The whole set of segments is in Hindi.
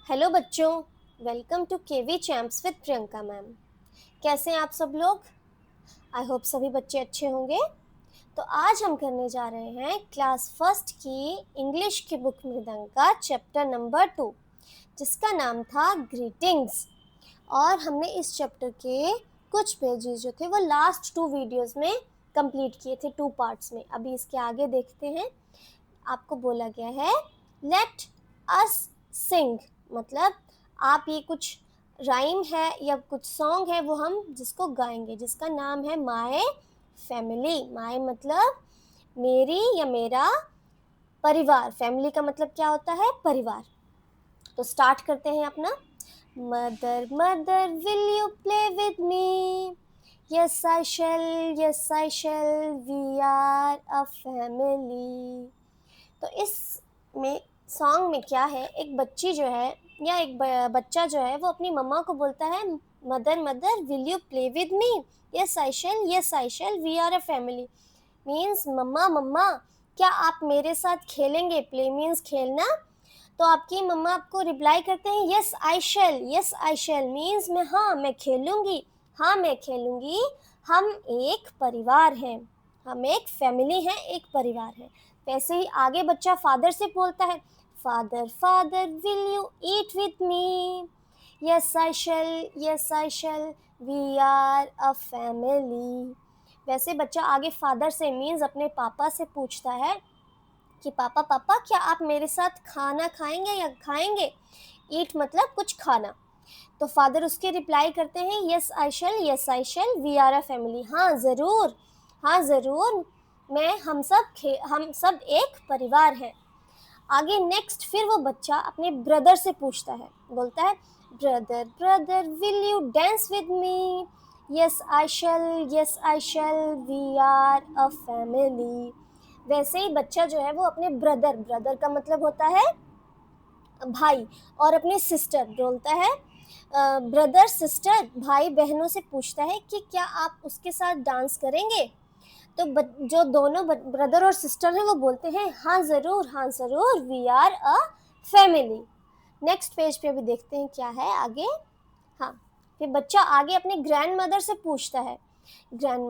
हेलो बच्चों, welcome to KV champs with Priyanka ma'am. कैसे हैं आप सब लोग? आई होप सभी बच्चे अच्छे होंगे। तो आज हम करने जा रहे हैं क्लास फर्स्ट की इंग्लिश की बुक मृदंग का चैप्टर नंबर 2, जिसका नाम था ग्रीटिंग्स। और हमने इस चैप्टर के कुछ पेजेस जो थे वो लास्ट 2 वीडियोस में कंप्लीट किए थे, 2 पार्ट्स में। अभी इसके आगे देखते हैं। आपको बोला गया है लेट अस सिंग, मतलब आप ये कुछ राइम है या कुछ सॉन्ग है वो हम जिसको गाएंगे, जिसका नाम है माय फैमिली। माय मतलब मेरी या मेरा परिवार। फैमिली का मतलब क्या होता है? परिवार। तो स्टार्ट करते हैं अपना। Mother mother will you play with me, yes I shall, yes I shall, we are a family. तो इस में सॉन्ग में क्या है, एक बच्ची जो है या एक बच्चा जो है वो अपनी मम्मा को बोलता है mother mother will you play with me, yes I shall, yes I shall, we are a family. Means मम्मा मम्मा क्या आप मेरे साथ खेलेंगे? प्ले मीन्स खेलना। तो आपकी मम्मा आपको रिप्लाई करते हैं yes I shall, yes I shell means मैं खेलूंगी, हाँ मैं खेलूंगी। हम एक परिवार हैं, हम एक फैमिली हैं, एक परिवार है। वैसे ही आगे बच्चा फादर से बोलता है father father will you eat with me, yes I shall, yes I shall, we are a family. वैसे बच्चा आगे फादर से मीन्स अपने पापा से पूछता है कि पापा पापा क्या आप मेरे साथ खाना खाएंगे या खाएंगे? ईट मतलब कुछ खाना। तो फादर उसके रिप्लाई करते हैं yes I shall, yes I shall, we are a family. हाँ ज़रूर, हाँ ज़रूर, हम सब एक परिवार हैं। आगे नेक्स्ट फिर वो बच्चा अपने ब्रदर से पूछता है, बोलता है brother brother will you dance with me, yes I shall, yes I shall, we are a family. वैसे ही बच्चा जो है वो अपने ब्रदर, ब्रदर का मतलब होता है भाई, और अपने सिस्टर बोलता है ब्रदर सिस्टर, भाई बहनों से पूछता है कि क्या आप उसके साथ डांस करेंगे? तो जो दोनों ब्रदर और सिस्टर हैं वो बोलते हैं हाँ ज़रूर, हाँ ज़रूर, we are a family. Next page पे अभी देखते हैं क्या है आगे। हाँ, फिर बच्चा आगे अपने ग्रैंड मदर से पूछता है grand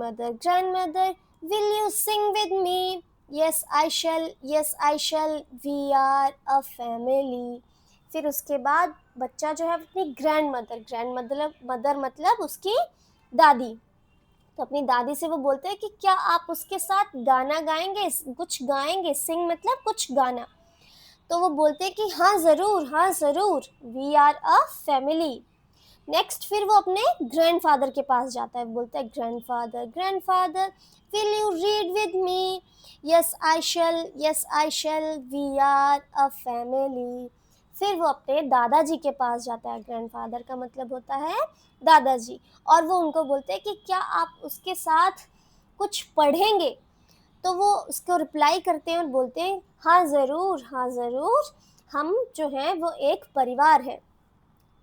mother will you sing with me, yes I shall, yes I shall, we are a family. फिर उसके बाद बच्चा जो है अपनी ग्रैंड मदर मतलब उसकी दादी, तो अपनी दादी से वो बोलते हैं कि क्या आप उसके साथ गाना गाएंगे, कुछ गाएंगे? सिंग मतलब कुछ गाना। तो वो बोलते हैं कि हाँ ज़रूर, हाँ ज़रूर, we are a family. Next फिर वो अपने ग्रैंडफादर के पास जाता है, बोलता है grandfather grandfather will you read with me, yes I shall, yes I shall, we are a family. फिर वो अपने दादाजी के पास जाता है, ग्रैंडफादर का मतलब होता है दादाजी, और वो उनको बोलते हैं कि क्या आप उसके साथ कुछ पढ़ेंगे? तो वो उसको रिप्लाई करते हैं और बोलते हैं हाँ ज़रूर, हाँ ज़रूर, हम जो हैं वो एक परिवार है।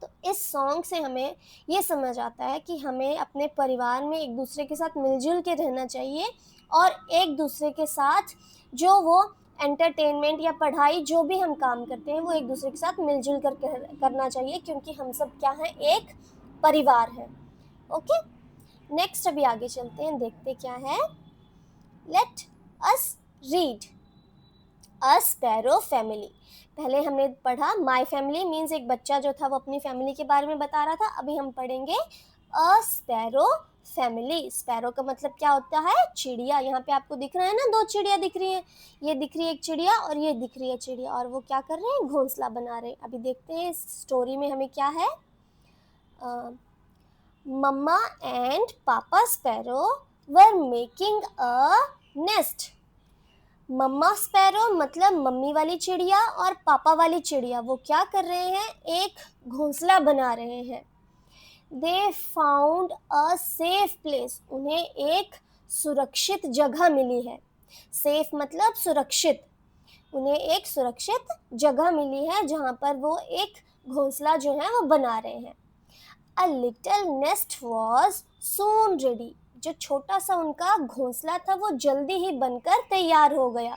तो इस सॉन्ग से हमें ये समझ आता है कि हमें अपने परिवार में एक दूसरे के साथ मिलजुल के रहना चाहिए, और एक दूसरे के साथ जो वो एंटरटेनमेंट या पढ़ाई जो भी हम काम करते हैं वो एक दूसरे के साथ मिलजुल कर करना चाहिए, क्योंकि हम सब क्या हैं, एक परिवार है। ओके, नेक्स्ट अभी आगे चलते हैं, देखते क्या है। Let us read a sparrow family. पहले हमने पढ़ा माय फैमिली मीन्स एक बच्चा जो था वो अपनी फैमिली के बारे में बता रहा था। अभी हम पढ़ेंगे अ स्पैरो फैमिली। स्पैरो का मतलब क्या होता है? चिड़िया। यहाँ पे आपको दिख रहा है ना, 2 चिड़िया दिख रही है। ये दिख रही है एक चिड़िया और ये दिख रही है चिड़िया, और वो क्या कर रहे हैं? घोंसला बना रहे हैं। अभी देखते हैं इस स्टोरी में हमें क्या है। Mama and papa sparrow were making a nest. Mama sparrow मतलब मम्मी वाली चिड़िया, और पापा वाली चिड़िया वो क्या कर रहे हैं? एक घोंसला बना रहे हैं। They found a safe place. उन्हें एक सुरक्षित जगह मिली है। सेफ मतलब सुरक्षित। उन्हें एक सुरक्षित जगह मिली है जहाँ पर वो एक घोंसला जो है वो बना रहे हैं। A little nest was soon ready. जो छोटा सा उनका घोंसला था वो जल्दी ही बनकर तैयार हो गया।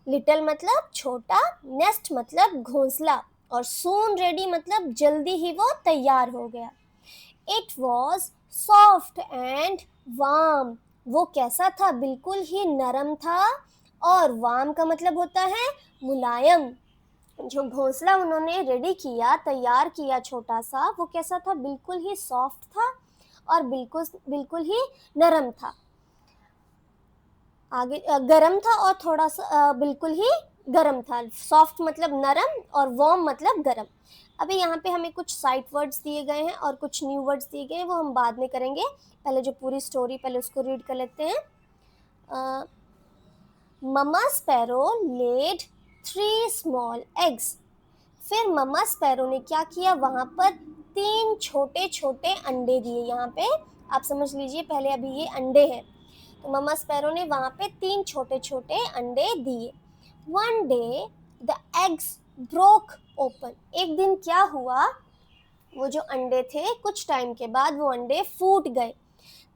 लिटिल मतलब छोटा, नेस्ट मतलब घोंसला। और soon ready मतलब जल्दी ही वो तैयार हो गया। It was soft and warm, वो कैसा था? बिल्कुल ही नरम था। और वार्म का मतलब होता है मुलायम। जो घोंसला उन्होंने रेडी किया, तैयार किया छोटा सा, वो कैसा था? बिल्कुल ही सॉफ्ट था और बिल्कुल बिल्कुल ही नरम था। आगे गरम था और थोड़ा सा बिल्कुल ही गरम था। सॉफ्ट मतलब नरम और वार्म मतलब गरम। अभी यहाँ पे हमें कुछ साइड वर्ड्स दिए गए हैं और कुछ न्यू वर्ड्स दिए गए हैं, वो हम बाद में करेंगे। पहले जो पूरी स्टोरी पहले उसको रीड कर लेते हैं। Mama sparrow laid 3 small eggs. फिर मम्मा स्पैरो ने क्या किया? वहां पर 3 छोटे छोटे अंडे दिए। यहाँ पे आप समझ लीजिए, पहले अभी ये अंडे हैं, तो मम्मा स्पैरो ने वहां पे 3 छोटे छोटे अंडे दिए। One day the eggs broke open. एक दिन क्या हुआ? वो जो अंडे थे, कुछ टाइम के बाद वो अंडे फूट गए।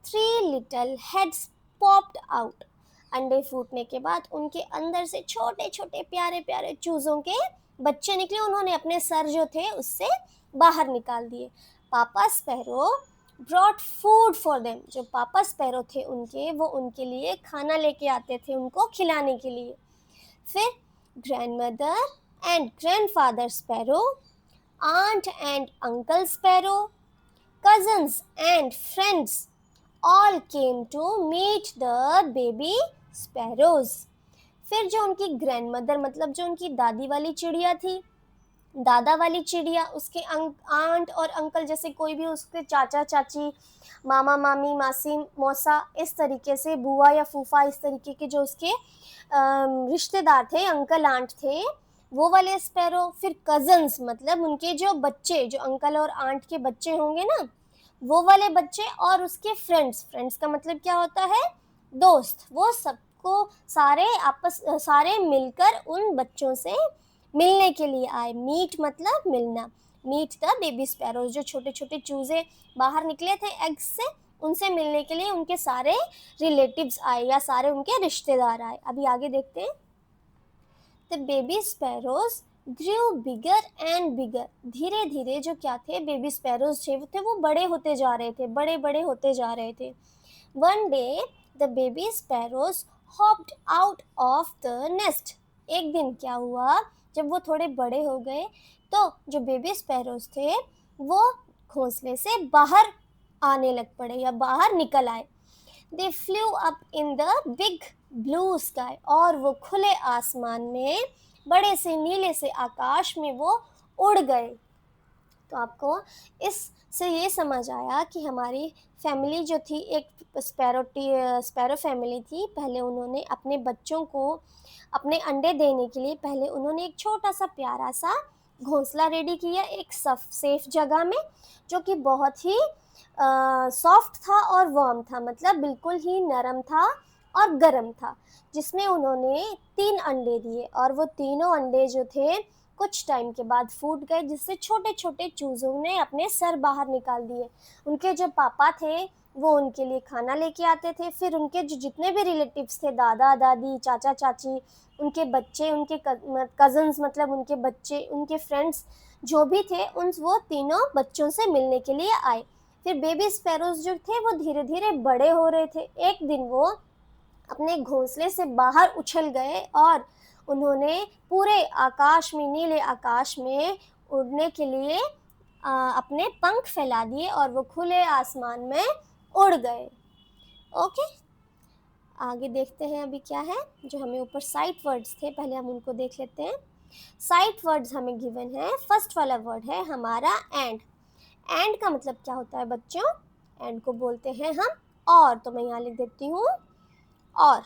3 लिटल हेड्स पॉप्ड आउट। अंडे फूटने के बाद उनके अंदर से छोटे छोटे प्यारे प्यारे चूजों के बच्चे निकले। उन्होंने अपने सर जो थे उससे बाहर निकाल दिए। पापा sparrow brought food for them. जो पापा स्पैरो थे उनके, वो उनके लिए खाना लेके आते थे, उनको खिलाने के लिए। फिर grandmother and grandfather sparrow, aunt and uncle sparrow, cousins and friends all came to meet the baby sparrows. फिर जो उनकी ग्रैंडमदर मतलब जो उनकी दादी वाली चिड़िया थी, दादा वाली चिड़िया, उसके आंट और अंकल जैसे कोई भी उसके चाचा चाची, मामा मामी, मासी मौसा, इस तरीके से बुआ या फूफा, इस तरीके के जो उसके रिश्तेदार थे, अंकल आंट थे, वो वाले स्पैरो। फिर कजन्स मतलब उनके जो बच्चे, जो अंकल और आंट के बच्चे होंगे ना, वो वाले बच्चे। और उसके फ्रेंड्स, फ्रेंड्स का मतलब क्या होता है? दोस्त। वो सबको सारे मिलकर उन बच्चों से मिलने के लिए आए। मीट मतलब मिलना। मीट द बेबी स्पैरोज, जो छोटे छोटे चूजे बाहर निकले थे एग्स से, उनसे मिलने के लिए उनके सारे रिलेटिव्स आए या सारे उनके रिश्तेदार आए। अभी आगे देखते हैं। The baby sparrows grew bigger and bigger. धीरे धीरे जो क्या थे, बेबी स्पैरोज थे वो बड़े होते जा रहे थे, बड़े बड़े होते जा रहे थे। One day the baby sparrows hopped out of the nest. एक दिन क्या हुआ? जब वो थोड़े बड़े हो गए तो जो बेबी स्पैरोज थे वो घोंसले से बाहर आने लग पड़े या बाहर निकल आए। दे flu up in the big blue sky. और वो खुले आसमान में, बड़े से नीले से आकाश में वो उड़ गए। तो आपको इससे ये समझ आया कि हमारी फैमिली जो थी, एक स्पैरो फैमिली थी। पहले उन्होंने अपने बच्चों को अपने अंडे देने के लिए पहले उन्होंने एक छोटा सा प्यारा सा घोंसला रेडी किया, एक सेफ जगह में, जो कि बहुत ही सॉफ्ट था और वार्म था, मतलब बिल्कुल ही नरम था और गर्म था, जिसमें उन्होंने 3 अंडे दिए। और वो तीनों अंडे जो थे कुछ टाइम के बाद फूट गए, जिससे छोटे छोटे चूजों ने अपने सर बाहर निकाल दिए। उनके जो पापा थे वो उनके लिए खाना लेके आते थे। फिर उनके जो जितने भी रिलेटिव्स थे, दादा दादी, चाचा चाची, उनके बच्चे, उनके कजन्स मतलब उनके बच्चे, उनके फ्रेंड्स जो भी थे, उन वो तीनों बच्चों से मिलने के लिए आए। फिर बेबी स्पैरोज जो थे वो धीरे धीरे बड़े हो रहे थे। एक दिन वो अपने घोंसले से बाहर उछल गए और उन्होंने पूरे आकाश में, नीले आकाश में उड़ने के लिए अपने पंख फैला दिए और वो खुले आसमान में उड़ गए। ओके, आगे देखते हैं अभी क्या है। जो हमें ऊपर साइट वर्ड्स थे, पहले हम उनको देख लेते हैं। साइट वर्ड्स हमें गिवन है। फर्स्ट वाला वर्ड है हमारा एंड। एंड का मतलब क्या होता है बच्चों? एंड को बोलते हैं हम और। तो मैं यहाँ लिख देती हूँ और।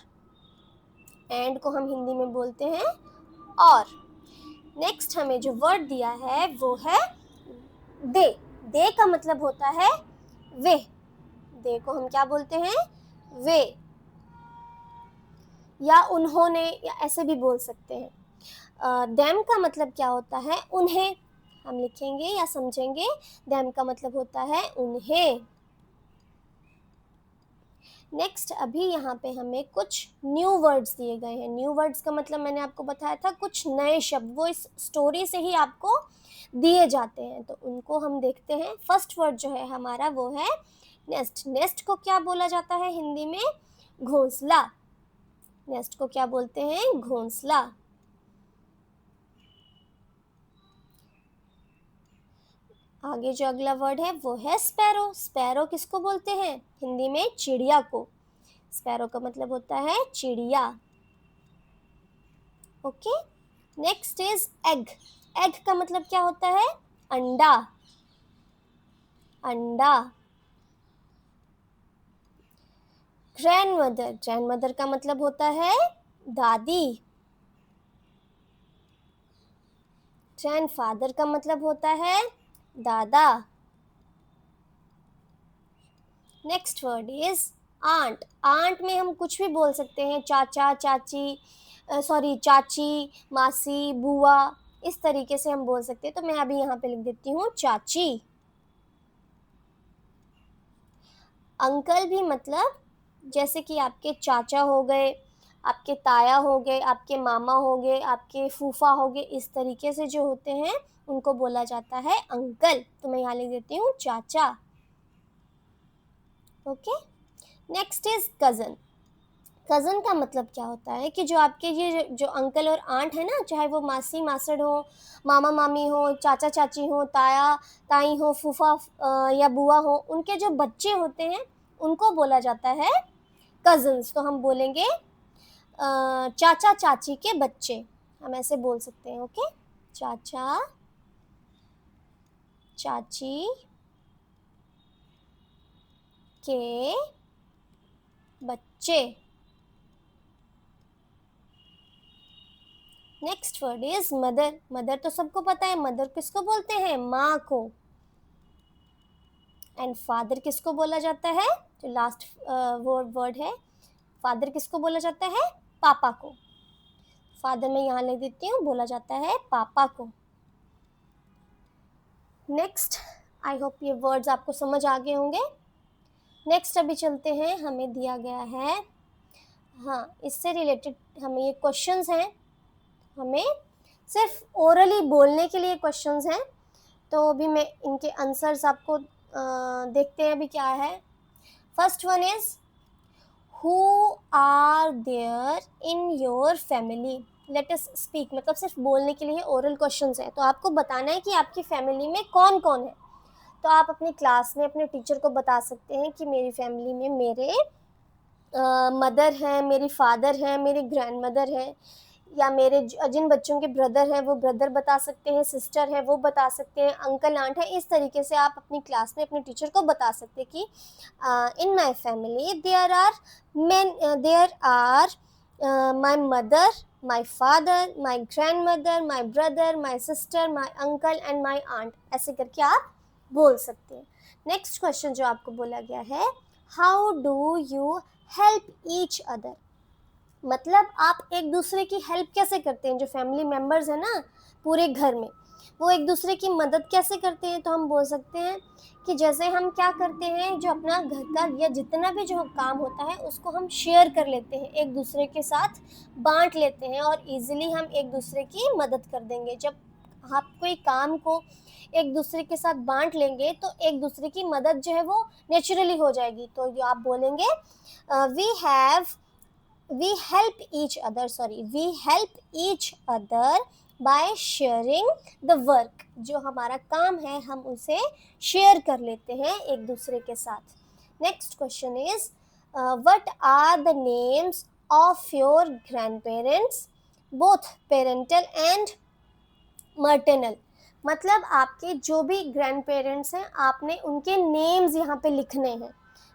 एंड को हम हिंदी में बोलते हैं और। नेक्स्ट हमें जो वर्ड दिया है वो है दे। दे का मतलब होता है वे। दे को हम क्या बोलते हैं? वे या उन्होंने, या ऐसे भी बोल सकते हैं। देम का मतलब क्या होता है? उन्हें। हम लिखेंगे या समझेंगे, देम का मतलब होता है उन्हें। नेक्स्ट अभी यहाँ पे हमें कुछ न्यू वर्ड्स दिए गए हैं। न्यू वर्ड्स का मतलब मैंने आपको बताया था कुछ नए शब्द, वो इस स्टोरी से ही आपको दिए जाते हैं, तो उनको हम देखते हैं। फर्स्ट वर्ड जो है हमारा वो है नेस्ट। नेस्ट को क्या बोला जाता है हिंदी में? घोंसला। नेस्ट को क्या बोलते हैं? घोंसला। आगे जो अगला वर्ड है वो है स्पैरो। स्पैरो किसको बोलते हैं हिंदी में? चिड़िया को। स्पैरो का मतलब होता है चिड़िया। Okay, next is egg. Egg का मतलब क्या होता है? अंडा। अंडा। ग्रैंडमदर। ग्रैंडमदर का मतलब होता है दादी। ग्रैंडफादर का मतलब होता है दादा। Next word is aunt. Aunt में हम कुछ भी बोल सकते हैं, चाचा, चाची, चाची, मासी, बुआ, इस तरीके से हम बोल सकते हैं। तो मैं अभी यहाँ पे लिख देती हूँ चाची। अंकल भी मतलब जैसे कि आपके चाचा हो गए, आपके ताया हो गए, आपके मामा हो गए, आपके फूफा हो गए, इस तरीके से जो होते हैं उनको बोला जाता है अंकल। तो मैं यहाँ लिख देती हूँ चाचा। Okay, next is cousin. Cousin का मतलब क्या होता है कि जो आपके ये जो अंकल और आंट है ना, चाहे वो मासी मासड़ हो, मामा मामी हो, चाचा चाची हो, ताया ताई हो, फूफा या बुआ हो, उनके जो बच्चे होते हैं उनको बोला जाता है कज़न्स। तो हम बोलेंगे चाचा चाची के बच्चे, हम ऐसे बोल सकते हैं। ओके, चाचा चाची के बच्चे। Next word is mother. Mother तो सबको पता है, मदर किसको बोलते हैं? माँ को। एंड फादर किसको बोला जाता है? जो लास्ट वर्ड है, फादर किसको बोला जाता है? पापा को। फादर में यहाँ लिख देती हूँ, बोला जाता है पापा को। नेक्स्ट, आई होप ये वर्ड्स आपको समझ आ गए होंगे। नेक्स्ट अभी चलते हैं, हमें दिया गया है, हाँ इससे रिलेटेड हमें ये क्वेश्चंस हैं, हमें सिर्फ ओरली बोलने के लिए क्वेश्चंस हैं। तो अभी मैं इनके आंसर्स आपको देखते हैं अभी क्या है। First one is who are there in your family. Let us speak, मतलब सिर्फ बोलने के लिए ओरल क्वेश्चंस हैं, तो आपको बताना है कि आपकी फैमिली में कौन कौन है। तो आप अपनी क्लास में अपने टीचर को बता सकते हैं कि मेरी फैमिली में मेरे मदर हैं, मेरी फादर हैं, मेरी ग्रैंड मदर हैं, या मेरे जिन बच्चों के ब्रदर हैं वो ब्रदर बता सकते हैं, सिस्टर है वो बता सकते हैं, अंकल आंट है। इस तरीके से आप अपनी क्लास में अपने टीचर को बता सकते हैं कि in my family there are my mother, my father, my grandmother, my brother, my sister, my uncle and my aunt. ऐसे करके आप बोल सकते हैं। नेक्स्ट क्वेश्चन जो आपको बोला गया है, how do you help each other. मतलब आप एक दूसरे की हेल्प कैसे करते हैं? जो फैमिली मेम्बर्स हैं ना पूरे घर में, वो एक दूसरे की मदद कैसे करते हैं? तो हम बोल सकते हैं कि जैसे हम क्या करते हैं, जो अपना घर का या जितना भी जो काम होता है उसको हम शेयर कर लेते हैं, एक दूसरे के साथ बांट लेते हैं, और इजीली हम एक दूसरे की मदद कर देंगे। जब आप कोई काम को एक दूसरे के साथ बांट लेंगे तो एक दूसरे की मदद जो है वो नेचुरली हो जाएगी। तो ये आप बोलेंगे we help each other by sharing the work। जो हमारा काम है हम उसे शेयर कर लेते हैं एक दूसरे के साथ। Next question is what are the names of your grandparents, both parental and maternal। मतलब आपके जो भी ग्रैंड पेरेंट्स हैं आपने उनके नेम्स यहाँ पे लिखने हैं।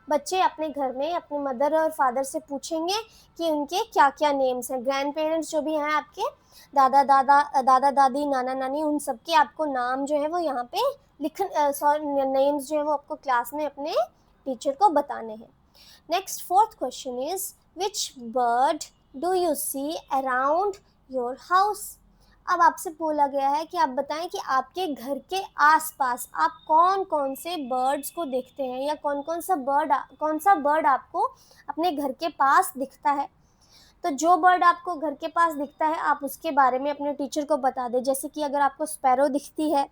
बच्चे अपने घर में अपने मदर और फादर से पूछेंगे कि उनके क्या क्या नेम्स हैं। ग्रैंड पेरेंट्स जो भी हैं आपके दादा दादी, नाना नानी, उन सब के आपको नाम जो है वो यहाँ पे नेम्स जो है वो आपको क्लास में अपने टीचर को बताने हैं। Next fourth question is which bird do you see around your house. अब आपसे बोला गया है कि आप बताएं कि आपके घर के आसपास आप कौन कौन से बर्ड्स को देखते हैं, या कौन सा बर्ड आपको अपने घर के पास दिखता है। तो जो बर्ड आपको घर के पास दिखता है आप उसके बारे में अपने टीचर को बता दें। जैसे कि अगर आपको स्पैरो दिखती है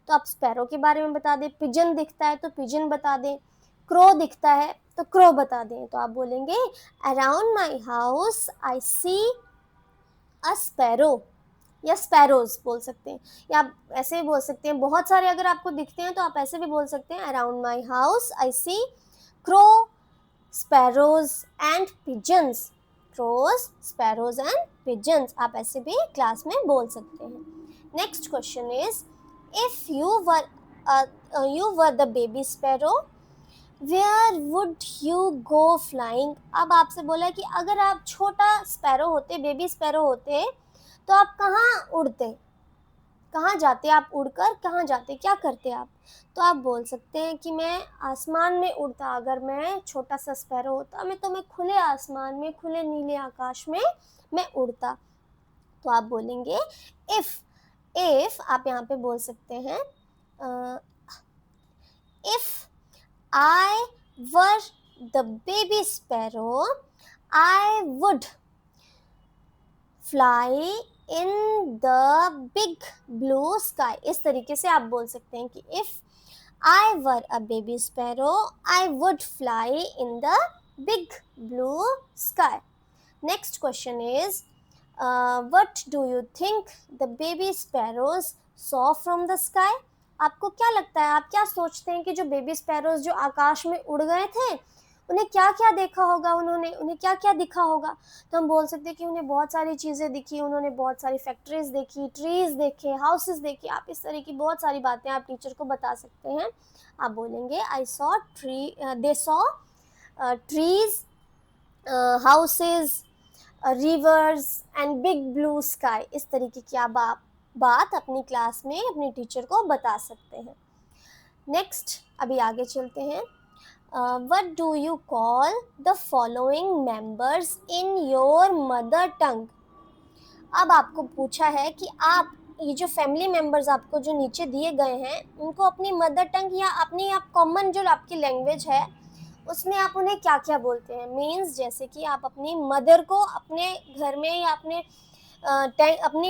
तो आप स्पैरो के बारे में बता दें, पिजन दिखता है तो पिजन बता दें, क्रो दिखता है तो क्रो बता दें। तो आप बोलेंगे around my house I see a sparrow, या स्पैरोज बोल सकते हैं, या आप ऐसे भी बोल सकते हैं। बहुत सारे अगर आपको दिखते हैं तो आप ऐसे भी बोल सकते हैं around my house I see crow, sparrows and pigeons. Crows, sparrows and pigeons आप ऐसे भी क्लास में बोल सकते हैं। Next question is if you were the baby sparrow where would you go flying. अब आपसे बोला कि अगर आप छोटा स्पैरो होते, बेबी स्पैरो होते, तो आप कहाँ उड़ते, कहाँ जाते, आप उड़कर कहाँ जाते, क्या करते आप। तो आप बोल सकते हैं कि मैं आसमान में उड़ता। अगर मैं छोटा सा स्पैरो होता तो मैं खुले आसमान में, खुले नीले आकाश में मैं उड़ता। तो आप बोलेंगे इफ आप यहाँ पे बोल सकते हैं if I were the baby sparrow, I would fly in the big blue sky। इस तरीके से आप बोल सकते हैं कि if I were a baby sparrow, I would fly in the big blue sky। Next question is, what do you think the baby sparrows saw from the sky? आपको क्या लगता है, आप क्या सोचते हैं कि जो बेबी स्पैरोज जो आकाश में उड़ गए थे उन्हें क्या क्या देखा होगा, उन्हें क्या क्या दिखा होगा। तो हम बोल सकते हैं कि उन्हें बहुत सारी चीज़ें दिखी, उन्होंने बहुत सारी फैक्ट्रीज देखी, ट्रीज देखे, हाउसेस देखे। आप इस तरह की बहुत सारी बातें आप टीचर को बता सकते हैं। आप बोलेंगे they saw trees, houses, reverse and big blue sky. इस तरीके की आप बात अपनी क्लास में अपने टीचर को बता सकते हैं। नेक्स्ट अभी आगे चलते हैं। What do you call the following members in your mother tongue. अब आपको पूछा है कि आप ये जो फैमिली मेंबर्स आपको जो नीचे दिए गए हैं उनको अपनी मदर टंग या अपनी आप कॉमन जो आपकी लैंग्वेज है उसमें आप उन्हें क्या क्या बोलते हैं। मीन्स जैसे कि आप अपनी मदर को अपने घर में या अपनी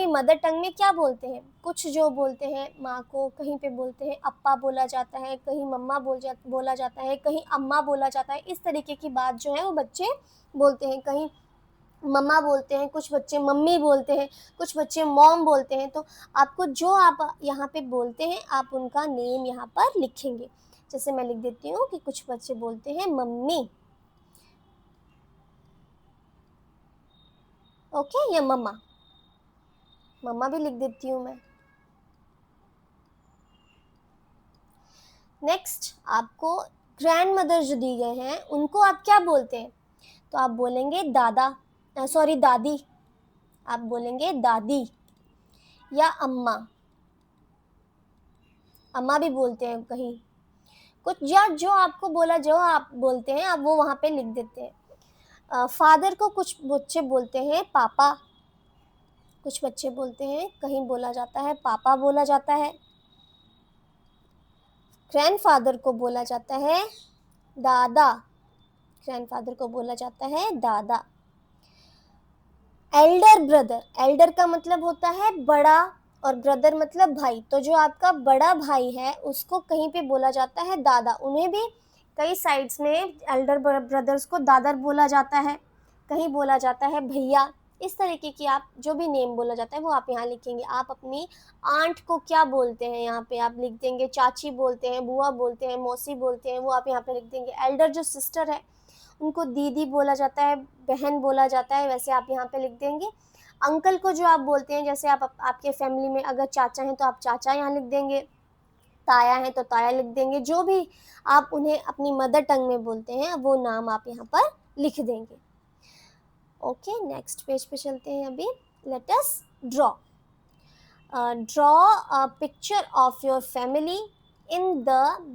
मदर टंग में क्या बोलते हैं। कुछ जो बोलते हैं माँ को, कहीं पे बोलते हैं अप्पा बोला जाता है, कहीं मम्मा बोला जाता है, कहीं अम्मा बोला जाता है। इस तरीके की बात जो है वो बच्चे बोलते हैं। कहीं मम्मा बोलते हैं, कुछ बच्चे मम्मी बोलते हैं, कुछ बच्चे मॉम बोलते हैं। तो आपको जो आप यहाँ पे बोलते हैं आप उनका नेम यहाँ पर लिखेंगे। जैसे मैं लिख देती हूँ कि कुछ बच्चे बोलते हैं मम्मी, ओके, या मम्मा भी लिख देती हूँ मैं। नेक्स्ट आपको ग्रैंड मदर जो दी गए हैं उनको आप क्या बोलते हैं। तो आप बोलेंगे दादी। आप बोलेंगे दादी या अम्मा भी बोलते हैं कहीं। कुछ या जो आपको बोला जो आप बोलते हैं आप वो वहाँ पे लिख देते हैं। फादर को कुछ बच्चे बोलते हैं पापा, कुछ बच्चे बोलते हैं, कहीं बोला जाता है पापा बोला जाता है। ग्रैंडफादर को बोला जाता है दादा, ग्रैंडफादर को बोला जाता है दादा। एल्डर ब्रदर, एल्डर का मतलब होता है बड़ा और ब्रदर मतलब भाई। तो जो आपका बड़ा भाई है उसको कहीं पे बोला जाता है दादा। उन्हें भी कई साइड्स में एल्डर ब्रदर्स को दादर बोला जाता है, कहीं बोला जाता है भैया। इस तरीके की आप जो भी नेम बोला जाता है वो आप यहाँ लिखेंगे। आप अपनी आंट को क्या बोलते हैं यहाँ पे आप लिख देंगे, चाची बोलते हैं, बुआ बोलते हैं, मौसी बोलते हैं, वो आप यहाँ पे लिख देंगे। एल्डर जो सिस्टर है उनको दीदी बोला जाता है, बहन बोला जाता है, वैसे आप यहाँ पे लिख देंगे। अंकल को जो आप बोलते हैं, जैसे आपके फैमिली में अगर चाचा हैं तो आप चाचा यहाँ लिख देंगे, ताया हैं तो ताया लिख देंगे। जो भी आप उन्हें अपनी मदर टंग में बोलते हैं वो नाम आप यहाँ पर लिख देंगे। ओके, नेक्स्ट पेज पे चलते हैं। अभी let us draw a picture of your family in the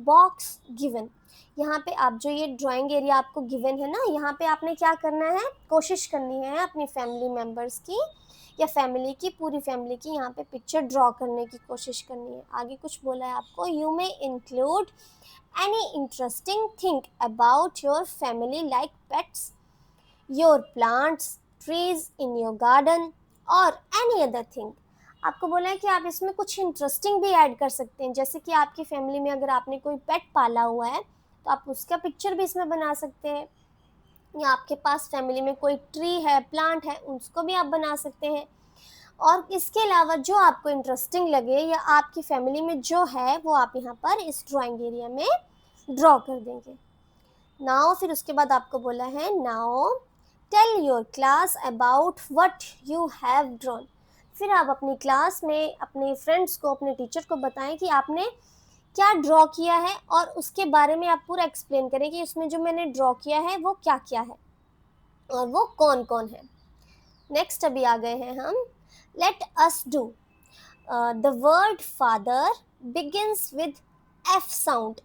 box given. यहाँ पे आप जो ये ड्राइंग एरिया आपको गिवन है ना, यहाँ पे आपने क्या करना है, कोशिश करनी है अपनी फैमिली मेम्बर्स की या फैमिली की, पूरी फैमिली की यहाँ पे पिक्चर ड्रॉ करने की कोशिश करनी है। आगे कुछ बोला है आपको, you may include any interesting thing about your family like pets, your plants, trees in your garden और एनी अदर थिंग। आपको बोला है कि आप इसमें कुछ इंटरेस्टिंग भी ऐड कर सकते हैं, जैसे कि आपकी फैमिली में अगर आपने कोई पेट पाला हुआ है तो आप उसका पिक्चर भी इसमें बना सकते हैं, या आपके पास फैमिली में कोई ट्री है, प्लांट है, उसको भी आप बना सकते हैं। और इसके अलावा जो आपको इंटरेस्टिंग लगे या आपकी फैमिली में जो है वो आप यहाँ पर इस ड्राइंग एरिया में ड्रॉ कर देंगे। नाउ फिर उसके बाद आपको बोला है, now tell your class about what you have drawn. फिर आप अपनी क्लास में अपने फ्रेंड्स को, अपने टीचर को बताएं कि आपने क्या ड्रॉ किया है, और उसके बारे में आप पूरा एक्सप्लेन करें कि उसमें जो मैंने ड्रॉ किया है वो क्या क्या है और वो कौन कौन है। नेक्स्ट अभी आ गए हैं हम, let us do. The word father begins with F sound.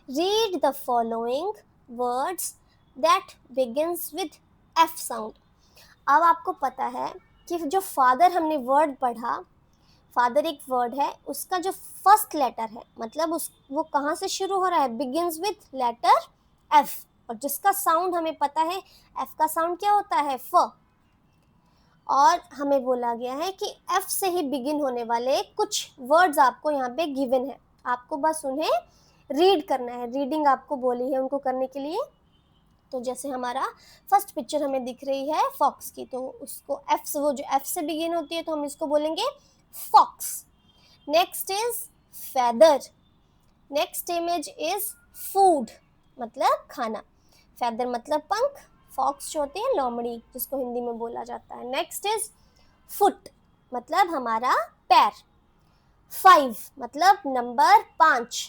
Read the following words that begins with F sound. अब आपको पता है कि जो फादर हमने वर्ड पढ़ा, फादर एक वर्ड है, उसका जो फर्स्ट लेटर है, मतलब वो कहाँ से शुरू हो रहा है, बिगिंस विद लेटर एफ, और जिसका साउंड हमें पता है, एफ का साउंड क्या होता है, फ। और हमें बोला गया है कि एफ से ही बिगिन होने वाले कुछ वर्ड्स आपको यहाँ पे गिवन है, आपको बस उन्हें रीड करना है, रीडिंग आपको बोली है उनको करने के लिए। तो जैसे हमारा फर्स्ट पिक्चर हमें दिख रही है फॉक्स की, तो उसको एफ से, वो जो एफ से बिगिन होती है तो हम इसको बोलेंगे fox. Next is feather. Next image is food, मतलब खाना। फेदर मतलब पंख, फॉक्स जो होती है लोमड़ी, जिसको हिंदी में बोला जाता है। नेक्स्ट इज फुट, मतलब हमारा पैर। 5 मतलब number 5।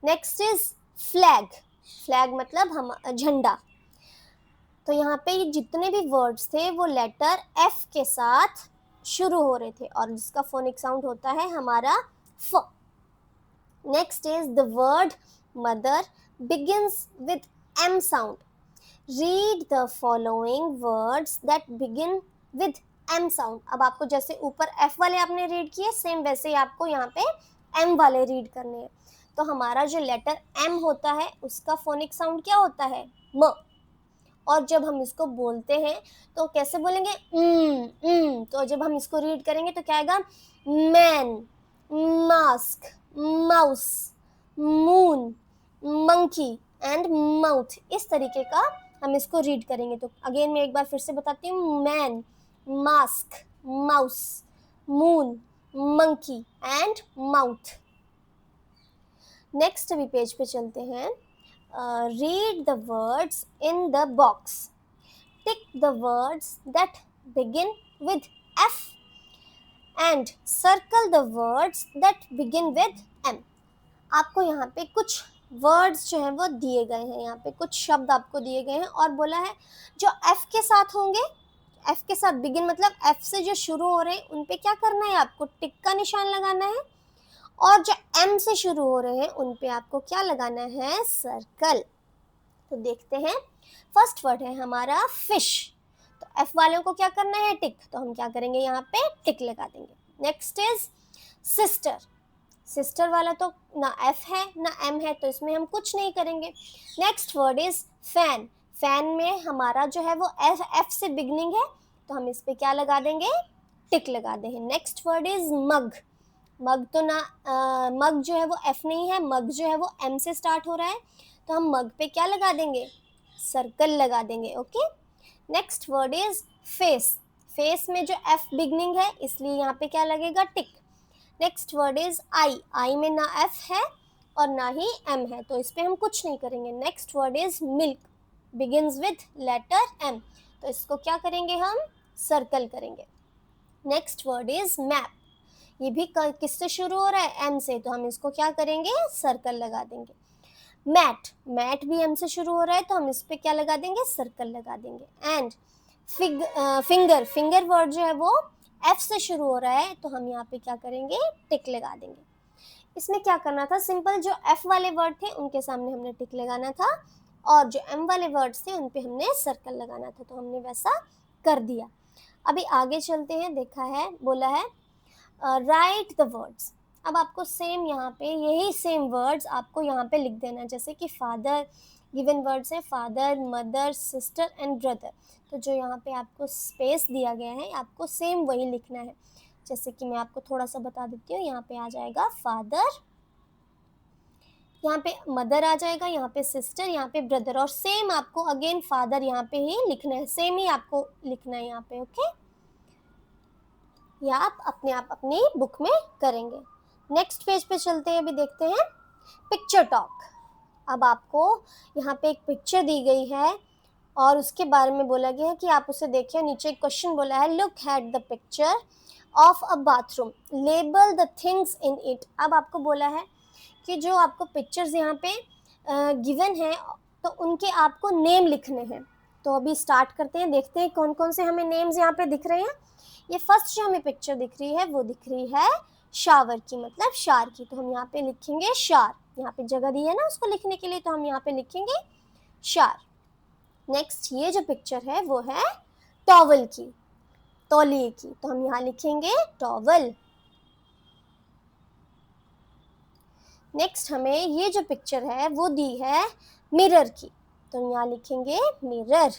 Next is flag, flag मतलब हम झंडा। तो यहाँ पे ये जितने भी वर्ड्स थे वो लेटर एफ के साथ शुरू हो रहे थे, और जिसका फोनिक साउंड होता है हमारा फ। Next is the word mother begins with M sound. Read the following words that begin with M sound. अब आपको जैसे ऊपर एफ वाले आपने रीड किए, सेम वैसे ही आपको यहाँ पे एम वाले रीड करने हैं। तो हमारा जो लेटर एम होता है उसका फोनिक साउंड क्या होता है, म। और जब हम इसको बोलते हैं तो कैसे बोलेंगे, तो जब हम इसको रीड करेंगे तो क्या आएगा, man, mask, mouse, moon, monkey and mouth. इस तरीके का हम इसको रीड करेंगे। तो अगेन मैं एक बार फिर से बताती हूँ, man, mask, mouse, moon, monkey and mouth. Next अभी पेज पे चलते हैं। Read the words in the box. Tick the words that begin with F and circle the words that begin with M. आपको यहाँ पे कुछ वर्ड्स जो हैं वो दिए गए हैं, यहाँ पे कुछ शब्द आपको दिए गए हैं और बोला है जो F के साथ होंगे, F के साथ बिगिन मतलब F से जो शुरू हो रहे हैं उन पे क्या करना है, आपको टिक का निशान लगाना है, और जो M से शुरू हो रहे हैं उन पे आपको क्या लगाना है, सर्कल। तो देखते हैं, फर्स्ट वर्ड है हमारा फिश, तो एफ वालों को क्या करना है, टिक, तो हम क्या करेंगे, यहाँ पे टिक लगा देंगे। नेक्स्ट इज सिस्टर, सिस्टर वाला तो ना एफ है ना एम है, तो इसमें हम कुछ नहीं करेंगे। Next word is fan, fan में हमारा जो है वो एफ से बिगनिंग है, तो हम इस पे क्या लगा देंगे, टिक लगा देंगे। नेक्स्ट वर्ड इज मग, मग तो ना मग जो है वो एफ नहीं है, मग जो है वो एम से स्टार्ट हो रहा है, तो हम मग पे क्या लगा देंगे, सर्कल लगा देंगे। Okay. Next word is face, face में जो एफ बिगनिंग है इसलिए यहाँ पे क्या लगेगा, टिक। नेक्स्ट वर्ड इज आई, आई में ना एफ है और ना ही एम है, तो इस पे हम कुछ नहीं करेंगे। Next word is milk, begins with letter M, तो इसको क्या करेंगे, हम सर्कल करेंगे। नेक्स्ट वर्ड इज मैप, ये भी किससे शुरू हो रहा है, एम से, तो हम इसको क्या करेंगे, सर्कल लगा देंगे। मैट, मैट भी एम से शुरू हो रहा है, तो हम इस पे क्या लगा देंगे, सर्कल लगा देंगे। एंड फिंगर, फिंगर वर्ड जो है वो एफ से शुरू हो रहा है, तो हम यहाँ पे क्या करेंगे, टिक लगा देंगे। इसमें क्या करना था, सिंपल जो एफ वाले वर्ड थे उनके सामने हमने टिक लगाना था, और जो एम वाले वर्ड्स थे उन पे हमने सर्कल लगाना था, तो हमने वैसा कर दिया। अभी आगे चलते हैं, देखा है, बोला है राइट द वर्ड्स। अब आपको सेम यहाँ पे यही सेम वर्ड्स आपको यहाँ पे लिख देना है, जैसे कि फादर, गिवन वर्ड्स है father, mother, sister and brother. तो जो यहाँ पे आपको स्पेस दिया गया है आपको सेम वही लिखना है। जैसे कि मैं आपको थोड़ा सा बता देती हूँ, यहाँ पे आ जाएगा फादर, यहाँ पे मदर आ जाएगा, यहाँ पे सिस्टर, यहाँ पे ब्रदर, और सेम आपको अगेन फादर यहाँ पे ही लिखना है, सेम ही आपको लिखना है यहाँ पे। ओके, या आप अपनी बुक में करेंगे। नेक्स्ट पेज पे चलते हैं, अभी देखते हैं पिक्चर टॉक। अब आपको यहाँ पे एक पिक्चर दी गई है और उसके बारे में बोला गया है कि आप उसे देखिए। नीचे एक क्वेश्चन बोला है, look at the picture of a bathroom, label the things in it. अब आपको बोला है कि जो आपको पिक्चर्स यहाँ पे गिवन है तो उनके आपको नेम लिखने हैं। तो अभी स्टार्ट करते हैं, देखते हैं कौन कौन से हमें नेम्स यहाँ पे दिख रहे हैं। ये फर्स्ट जो हमें पिक्चर दिख रही है वो दिख रही है शावर की, मतलब शार की। तो हम यहाँ पे लिखेंगे शार, यहाँ पे जगह दी है ना उसको लिखने के लिए, तो हम यहाँ पे लिखेंगे शार। नेक्स्ट ये जो पिक्चर है वो है टॉवल की, तौलिए की, तो हम यहाँ लिखेंगे टॉवल। नेक्स्ट हमें ये जो पिक्चर है वो दी है मिरर की, तो हम यहाँ लिखेंगे मिरर।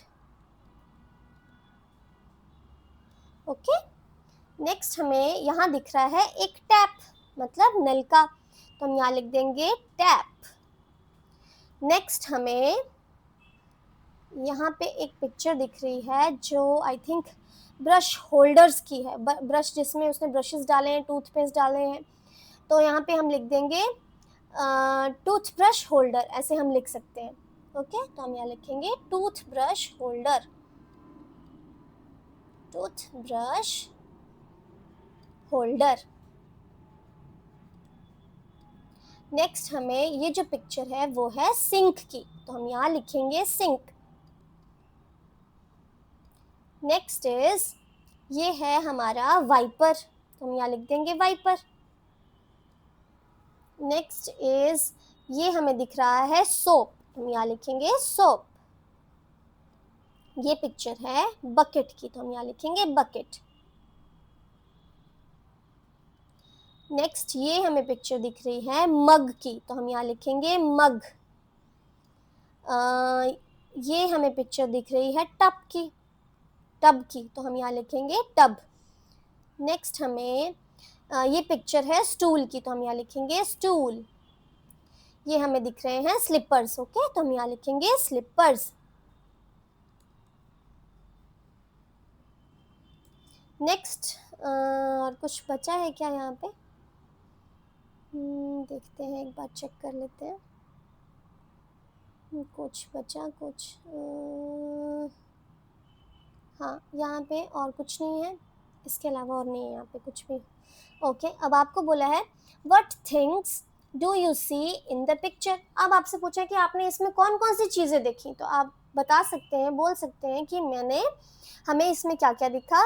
ओके, नेक्स्ट हमें यहाँ दिख रहा है एक टैप, मतलब नल का, तो हम यहाँ लिख देंगे टैप। नेक्स्ट हमें यहाँ पे एक पिक्चर दिख रही है जो आई थिंक ब्रश होल्डर्स की है, ब्रश जिसमें उसने ब्रशेस डाले हैं, टूथपेस्ट डाले हैं, तो यहाँ पे हम लिख देंगे टूथब्रश होल्डर, ऐसे हम लिख सकते हैं। ओके, तो हम यहाँ लिखेंगे toothbrush holder, toothbrush holder. Next हमें ये जो पिक्चर है वो है सिंक की, तो हम यहाँ लिखेंगे सिंक। नेक्स्ट इज ये है हमारा वाइपर, तो हम यहाँ लिख देंगे वाइपर। नेक्स्ट इज ये हमें दिख रहा है सोप, हम यहाँ लिखेंगे सोप। ये पिक्चर है बकेट की, तो हम यहाँ लिखेंगे बकेट। नेक्स्ट ये हमें पिक्चर दिख रही है मग की, तो हम यहाँ लिखेंगे मग। ये हमें पिक्चर दिख रही है टब की, टब की, तो हम यहाँ लिखेंगे टब। नेक्स्ट हमें ये पिक्चर है स्टूल की, तो हम यहाँ लिखेंगे स्टूल। ये हमें दिख रहे हैं स्लीपर्स, ओके, तो हम यहाँ लिखेंगे स्लीपर्स। नेक्स्ट और कुछ बचा है क्या यहाँ पे? देखते हैं, एक बार चेक कर लेते हैं। कुछ बचा, कुछ हाँ, यहाँ पे और कुछ नहीं है, इसके अलावा और नहीं है यहाँ पे कुछ भी। ओके, अब आपको बोला है what things do you see in the picture. अब आपसे पूछा है कि आपने इसमें कौन कौन सी चीज़ें देखी, तो आप बता सकते हैं, बोल सकते हैं कि हमें इसमें क्या क्या दिखा।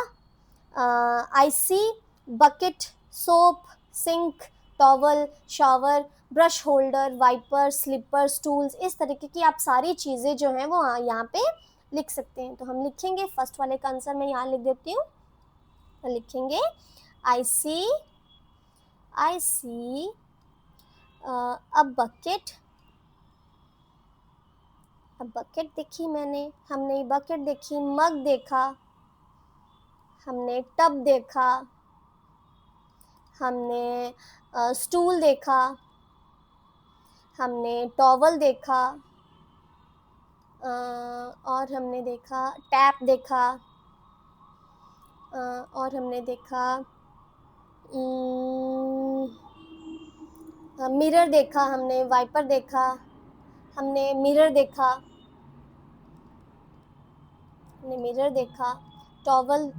I see bucket, soap, sink, towel, shower, brush holder, wiper, slipper, stools, इस तरीके की आप सारी चीज़ें जो हैं वो यहाँ पे लिख सकते हैं। तो हम लिखेंगे, फर्स्ट वाले का आंसर मैं यहाँ लिख देती हूँ, तो लिखेंगे आई सी अ बकेट। अब बकेट देखी मैंने, हमने बकेट देखी, मग देखा, हमने टब देखा, हमने स्टूल देखा, हमने टॉवल देखा, और हमने देखा टैप देखा, और हमने देखा मिरर देखा, हमने वाइपर देखा, हमने मिरर देखा, हमने मिरर देखा, टॉवल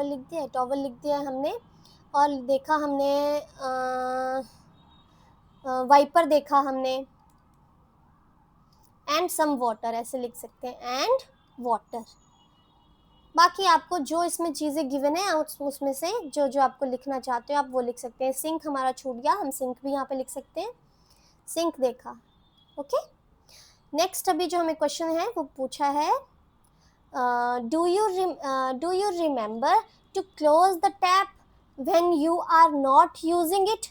लिख दिया हमने, और देखा हमने वाइपर देखा हमने, एंड सम वाटर, ऐसे लिख सकते हैं, एंड वाटर। बाकी आपको जो इसमें चीज़ें गिवन है उसमें से जो आपको लिखना चाहते हो आप वो लिख सकते हैं। सिंक हमारा छूट गया, हम सिंक भी यहाँ पे लिख सकते हैं, सिंक देखा। ओके, नेक्स्ट अभी जो हमें क्वेश्चन है वो पूछा है do you remember to close the tap when you are not using it?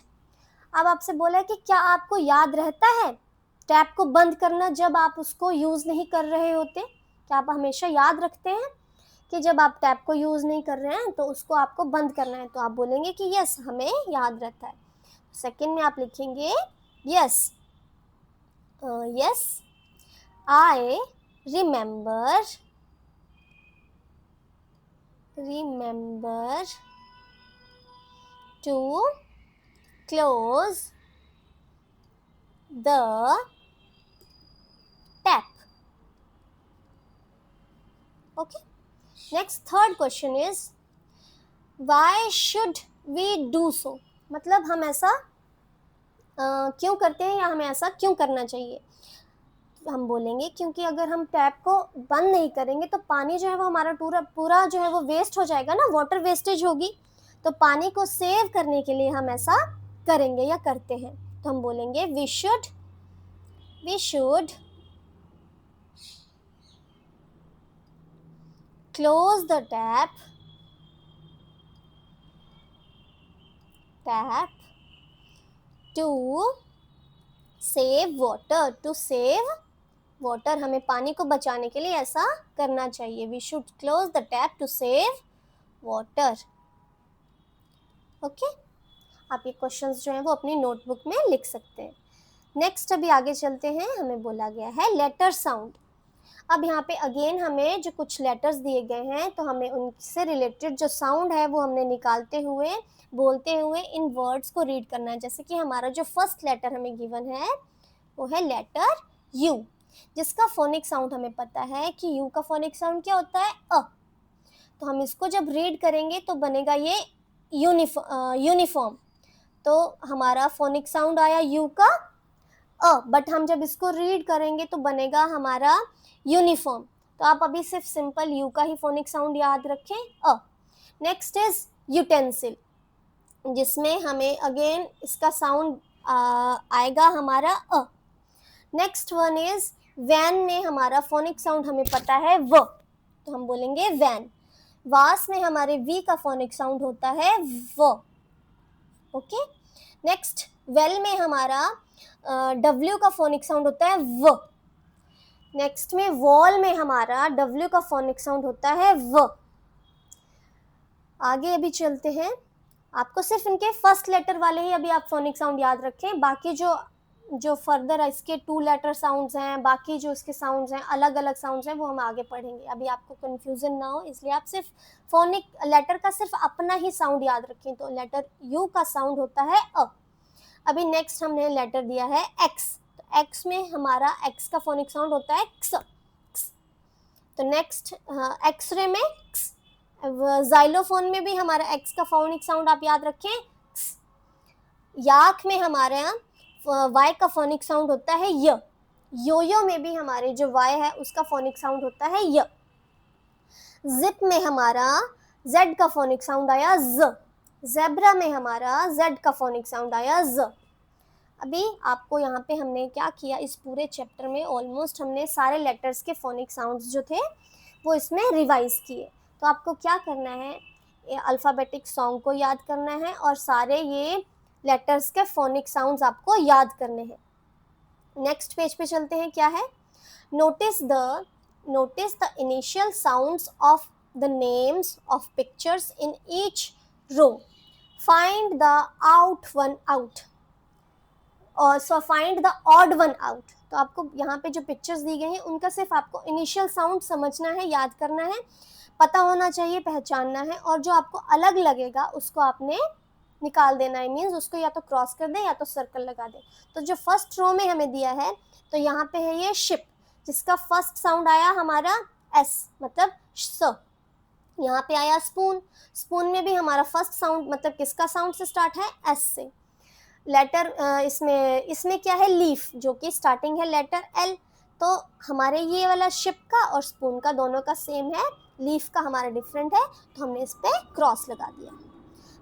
अब आपसे बोला है कि क्या आपको याद रहता है टैप को बंद करना जब आप उसको यूज नहीं कर रहे होते? क्या आप हमेशा याद रखते हैं कि जब आप टैप को यूज नहीं कर रहे हैं तो उसको आपको बंद करना है? तो आप बोलेंगे कि यस, हमें याद रहता है। सेकंड में आप लिखेंगे yes, yes I remember to close the tap. Okay. Next, third question is why should we do so? मतलब हम ऐसा क्यों करते हैं या हमें ऐसा क्यों करना चाहिए? हम बोलेंगे क्योंकि अगर हम टैप को बंद नहीं करेंगे तो पानी जो है वो हमारा पूरा जो है वो वेस्ट हो जाएगा ना, वाटर वेस्टेज होगी। तो पानी को सेव करने के लिए हम ऐसा करेंगे या करते हैं। तो हम बोलेंगे we should close the tap to save water, हमें पानी को बचाने के लिए ऐसा करना चाहिए। We should close the tap to save water. Okay, आप ये क्वेश्चंस जो हैं वो अपनी नोटबुक में लिख सकते हैं। नेक्स्ट अभी आगे चलते हैं। हमें बोला गया है लेटर साउंड। अब यहाँ पे अगेन हमें जो कुछ लेटर्स दिए गए हैं तो हमें उनसे रिलेटेड जो साउंड है वो हमने निकालते हुए बोलते हुए इन वर्ड्स को रीड करना है। जैसे कि हमारा जो फर्स्ट लेटर हमें गिवन है वो है लेटर यू, जिसका फोनिक साउंड हमें पता है कि यू का फोनिक साउंड क्या होता है? अ। तो हम इसको जब रीड करेंगे तो बनेगा ये यूनिफॉर्म। तो हमारा फोनिक साउंड आया यू का अ, बट हम जब इसको रीड करेंगे तो बनेगा हमारा यूनिफॉर्म। तो आप अभी सिर्फ सिंपल यू का ही फोनिक साउंड याद रखें, अ। नेक्स्ट इज यूटेंसिल, जिसमें हमें अगेन इसका साउंड आएगा हमारा अ। नेक्स्ट वन इज वैन, में हमारा फोनिक साउंड हमें पता है व, तो हम बोलेंगे वैन। वास में हमारे वी का फोनिक साउंड होता है व। ओके। नेक्स्ट वेल में हमारा डब्ल्यू का फोनिक साउंड होता है व। नेक्स्ट में वॉल में हमारा डब्ल्यू का फोनिक साउंड होता है व। आगे अभी चलते हैं। आपको सिर्फ इनके फर्स्ट लेटर वाले ही अभी आप फोनिक साउंड याद रखें, बाकी जो फर्दर इसके 2 लेटर साउंड्स हैं, बाकी जो इसके साउंड्स हैं, अलग अलग साउंड्स हैं, वो हम आगे पढ़ेंगे। अभी आपको कंफ्यूजन ना हो इसलिए आप सिर्फ फोनिक लेटर का सिर्फ अपना ही साउंड याद रखें। तो लेटर यू का साउंड होता है अ। अभी नेक्स्ट हमने लेटर दिया है एक्स, तो एक्स में हमारा एक्स का फोनिक साउंड होता है क्स। तो नेक्स्ट एक्सरे में क्स। जाइलोफोन में भी हमारा एक्स का फोनिक साउंड आप याद रखें क्स। याक में हमारे यहाँ वाई का फोनिक साउंड होता है य। योयो में भी हमारे जो वाई है उसका फोनिक साउंड होता है य। जिप में हमारा जेड का फोनिक साउंड आया ज। जेब्रा में हमारा जेड का फोनिक साउंड आया ज। अभी आपको यहाँ पे हमने क्या किया, इस पूरे चैप्टर में ऑलमोस्ट हमने सारे लेटर्स के फोनिक साउंड्स जो थे वो इसमें रिवाइज किए। तो आपको क्या करना है, अल्फ़ाबेटिक सॉन्ग को याद करना है और सारे ये लेटर्स के फोनिक साउंड्स आपको याद करने हैं। नेक्स्ट पेज पे चलते हैं। क्या है? Notice the initial sounds of the names of pictures in each row. Find the out one out और so find the odd one out. तो आपको यहाँ पे जो पिक्चर्स दी गई हैं उनका सिर्फ आपको इनिशियल साउंड समझना है, याद करना है, पता होना चाहिए, पहचानना है, और जो आपको अलग लगेगा उसको आपने निकाल देना है। मीन्स उसको या तो क्रॉस कर दें या तो सर्कल लगा दें। तो जो फर्स्ट रो में हमें दिया है तो यहाँ पे है ये शिप, जिसका फर्स्ट साउंड आया हमारा एस मतलब स। यहाँ पे आया स्पून, स्पून में भी हमारा फर्स्ट साउंड मतलब किसका साउंड से स्टार्ट है? एस से। लेटर इसमें क्या है? लीफ, जो कि स्टार्टिंग है लेटर एल। तो हमारे ये वाला शिप का और स्पून का दोनों का सेम है, लीफ का हमारा डिफरेंट है, तो हमने इस पे क्रॉस लगा दिया।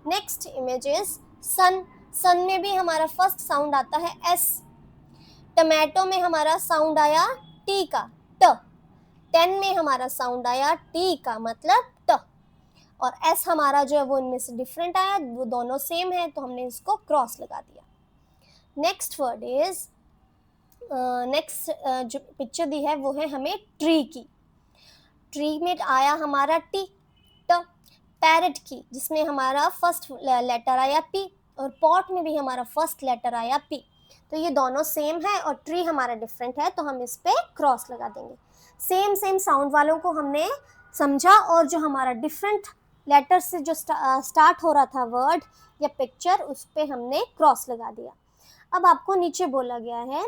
नेक्स्ट इमेज इज सन। सन में भी हमारा फर्स्ट साउंड आता है एस। टमाटो में हमारा साउंड आया टी का ट। 10 में हमारा साउंड आया टी का, मतलब ट, और एस हमारा जो है वो इनमें से डिफरेंट आया, वो दोनों सेम है तो हमने इसको क्रॉस लगा दिया। नेक्स्ट वर्ड इज, नेक्स्ट जो पिक्चर दी है वो है हमें ट्री की। ट्री में आया हमारा टी, ट। पैरेट की, जिसमें हमारा फर्स्ट लेटर आया पी, और पॉट में भी हमारा फर्स्ट लेटर आया पी। तो ये दोनों सेम है और ट्री हमारा डिफरेंट है, तो हम इस पे क्रॉस लगा देंगे। सेम सेम साउंड वालों को हमने समझा, और जो हमारा डिफरेंट लेटर से जो स्टार्ट हो रहा था वर्ड या पिक्चर, उस पे हमने क्रॉस लगा दिया। अब आपको नीचे बोला गया है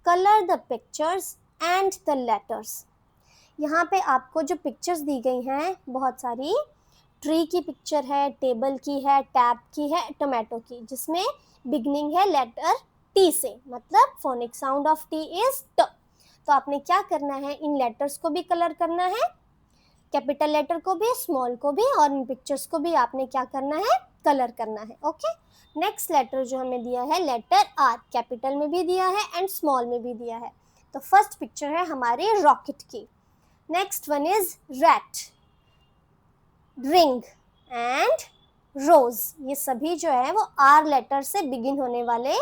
colour the pictures and the letters. यहाँ पे आपको जो पिक्चर्स दी गई हैं बहुत सारी, ट्री की पिक्चर है, टेबल की है, टैप की है, टोमेटो की, जिसमें बिगनिंग है लेटर टी से, मतलब phonic sound of T is ट। तो आपने क्या करना है, इन लेटर्स को भी कलर करना है, कैपिटल लेटर को भी, स्मॉल को भी, और इन पिक्चर्स को भी आपने क्या करना है, कलर करना है। ओके, नेक्स्ट लेटर जो हमें दिया है लेटर आर, कैपिटल में भी दिया है एंड स्मॉल में भी दिया है। तो फर्स्ट पिक्चर है हमारी रॉकेट की। Next one is rat, ring and rose. ये सभी जो है वो आर लेटर से बिगिन होने वाले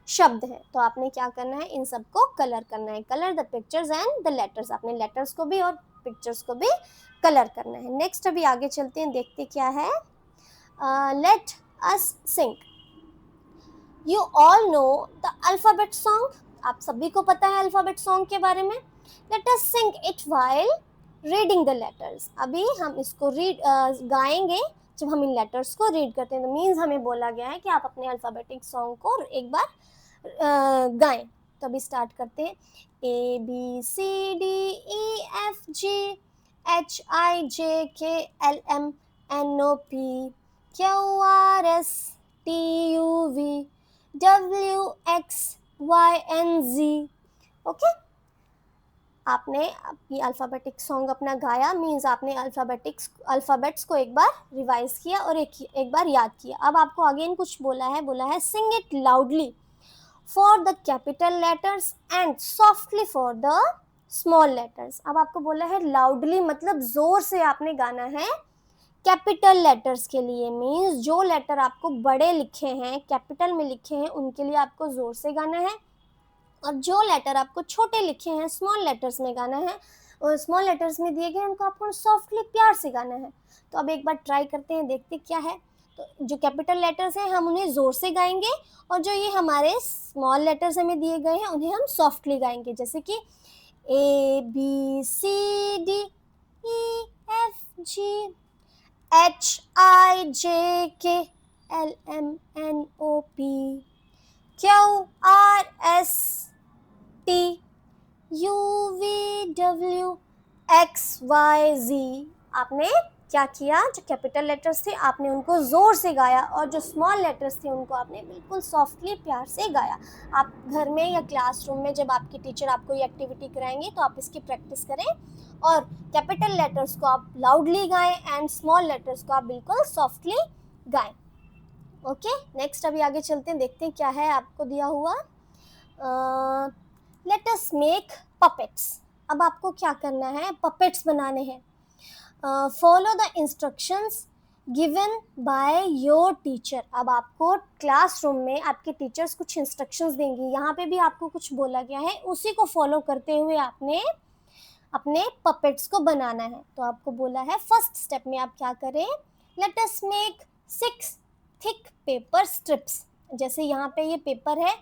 शब्द हैं। तो आपने क्या करना है, इन सबको कलर करना है। Colour the pictures and the letters, आपने लेटर्स को भी और पिक्चर्स को भी कलर करना है। नेक्स्ट अभी आगे चलते हैं, देखते क्या है। Let us sing. You all know the alphabet song. आप सभी को पता है अल्फाबेट सॉन्ग के बारे में। Late us sing it while reading the letters. अभी हम इसको गाएंगे जब हम इन लेटर्स को रीड करते हैं। तो मीन्स हमें बोला गया है कि आप अपने अल्फाबेटिक सॉन्ग को एक बार गाएं। तो अभी स्टार्ट करते हैं। A B C D E F G H I J K L M N O P Q R S T U V W X Y and Z। Okay, आपने ये अल्फ़ाबेटिक सॉन्ग अपना गाया, मीन्स आपने अल्फ़ाबेट्स को एक बार रिवाइज किया और एक बार याद किया। अब आपको अगेन कुछ बोला है sing it loudly for the capital letters and softly for the small letters. अब आपको बोला है लाउडली, मतलब जोर से आपने गाना है कैपिटल लेटर्स के लिए। मीन्स जो लेटर आपको बड़े लिखे हैं, कैपिटल में लिखे हैं, उनके लिए आपको जोर से गाना है, और जो लेटर आपको छोटे लिखे हैं स्मॉल लेटर्स में गाना है, और स्मॉल लेटर्स में दिए गए उनको आपको सॉफ्टली प्यार से गाना है। तो अब एक बार ट्राई करते हैं, देखते क्या है। तो जो कैपिटल लेटर्स हैं हम उन्हें ज़ोर से गाएंगे, और जो ये हमारे स्मॉल लेटर्स हमें दिए गए हैं उन्हें हम सॉफ्टली गाएंगे। जैसे कि A B C D E F G H I J K L M N O P Q R S T U V W X Y Z। आपने क्या किया, जो कैपिटल लेटर्स थे आपने उनको ज़ोर से गाया, और जो स्मॉल लेटर्स थे उनको आपने बिल्कुल सॉफ्टली प्यार से गाया। आप घर में या क्लासरूम में जब आपकी टीचर आपको ये एक्टिविटी कराएंगे तो आप इसकी प्रैक्टिस करें, और कैपिटल लेटर्स को आप लाउडली गाएं एंड स्मॉल लेटर्स को आप बिल्कुल सॉफ्टली गाएं। ओके, नेक्स्ट अभी आगे चलते हैं, देखते हैं क्या है आपको दिया हुआ। Let us make puppets. अब आपको क्या करना है, पपेट्स बनाने हैं। Follow the instructions given by your teacher. अब आपको क्लासरूम में आपके टीचर्स कुछ इंस्ट्रक्शंस देंगी, यहाँ पे भी आपको कुछ बोला गया है, उसी को फॉलो करते हुए आपने अपने पपेट्स को बनाना है। तो आपको बोला है फर्स्ट स्टेप में आप क्या करें, let us make 6 thick paper strips. जैसे यहाँ पे ये पेपर है,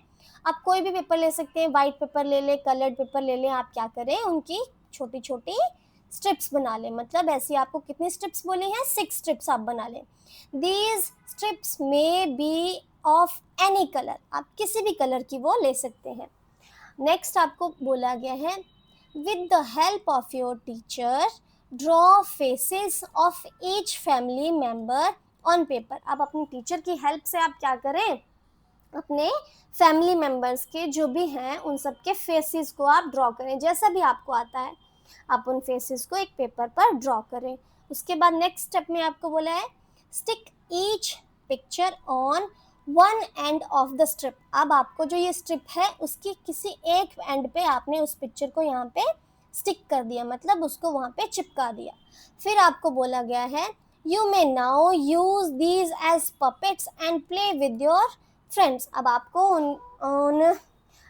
आप कोई भी पेपर ले सकते हैं, वाइट पेपर ले लें, कलर्ड पेपर ले लें। आप क्या करें, उनकी छोटी छोटी स्ट्रिप्स बना लें। मतलब ऐसी आपको कितनी स्ट्रिप्स बोली हैं, 6 स्ट्रिप्स आप बना लें। These strips may be of any colour, आप किसी भी कलर की वो ले सकते हैं। नेक्स्ट आपको बोला गया है with the help of your teacher draw faces of each family member on paper. आप अपनी टीचर की हेल्प से आप क्या करें, अपने फैमिली मेम्बर्स के जो भी हैं उन सब के फेसेस को आप ड्रॉ करें। जैसा भी आपको आता है आप उन फेसेस को एक पेपर पर ड्रॉ करें। उसके बाद नेक्स्ट स्टेप में आपको बोला है stick each picture on one end of the strip. अब आपको जो ये स्ट्रिप है उसकी किसी एक एंड पे आपने उस पिक्चर को यहाँ पे स्टिक कर दिया, मतलब उसको वहाँ पे चिपका दिया। फिर आपको बोला गया है you may now use these as puppets and play with your friends. अब आपको उन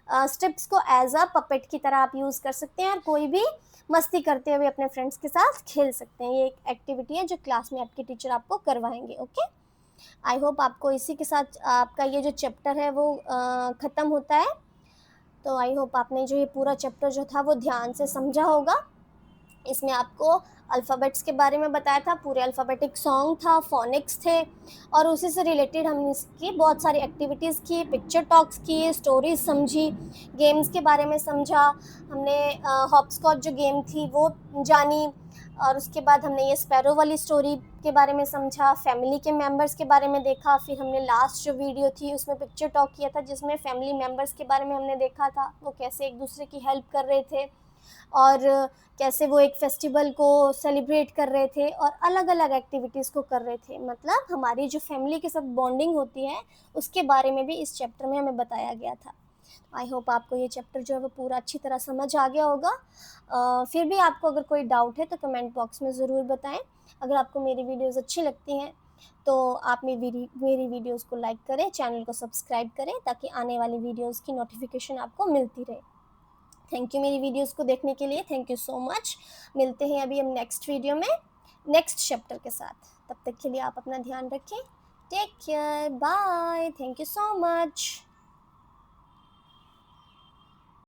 स्ट्रिप्स को एज अ पपेट की तरह आप यूज़ कर सकते हैं और कोई भी मस्ती करते हुए अपने फ्रेंड्स के साथ खेल सकते हैं। ये एक एक्टिविटी है जो क्लास में आपके टीचर आपको करवाएंगे। ओके, आई होप आपको इसी के साथ आपका ये जो चैप्टर है वो ख़त्म होता है। तो आई होप आपने जो ये पूरा चैप्टर जो था वो ध्यान से समझा होगा। इसमें आपको अल्फ़ाबेट्स के बारे में बताया था, पूरे अल्फ़ाबेटिक सॉन्ग था, फ़ोनिक्स थे और उसी से रिलेटेड हमने इसकी बहुत सारी एक्टिविटीज़ की, पिक्चर टॉक्स किए, स्टोरीज समझी, गेम्स के बारे में समझा, हमने हॉपस्कॉच जो गेम थी वो जानी और उसके बाद हमने ये स्पैरो वाली स्टोरी के बारे में समझा, फैमिली के मेंबर्स के बारे में देखा। फिर हमने लास्ट जो वीडियो थी उसमें पिक्चर टॉक किया था जिसमें फैमिली मेंबर्स के बारे में हमने देखा था, वो कैसे एक दूसरे की हेल्प कर रहे थे और कैसे वो एक फेस्टिवल को सेलिब्रेट कर रहे थे और अलग अलग एक्टिविटीज़ को कर रहे थे। मतलब हमारी जो फैमिली के साथ बॉन्डिंग होती है उसके बारे में भी इस चैप्टर में हमें बताया गया था। आई होप आपको ये चैप्टर जो है वो पूरा अच्छी तरह समझ आ गया होगा। फिर भी आपको अगर कोई डाउट है तो कमेंट बॉक्स में ज़रूर बताएं। अगर आपको मेरी वीडियोज़ अच्छी लगती हैं तो आप मेरी वीडियोज़ को लाइक करें, चैनल को सब्सक्राइब करें ताकि आने वाली वीडियोज़ की नोटिफिकेशन आपको मिलती रहे। थैंक यू मेरी वीडियोस को देखने के लिए, थैंक यू सो मच। मिलते हैं अभी हम नेक्स्ट वीडियो में नेक्स्ट चैप्टर के साथ। तब तक के लिए आप अपना ध्यान रखें। Take care, bye, thank you so much.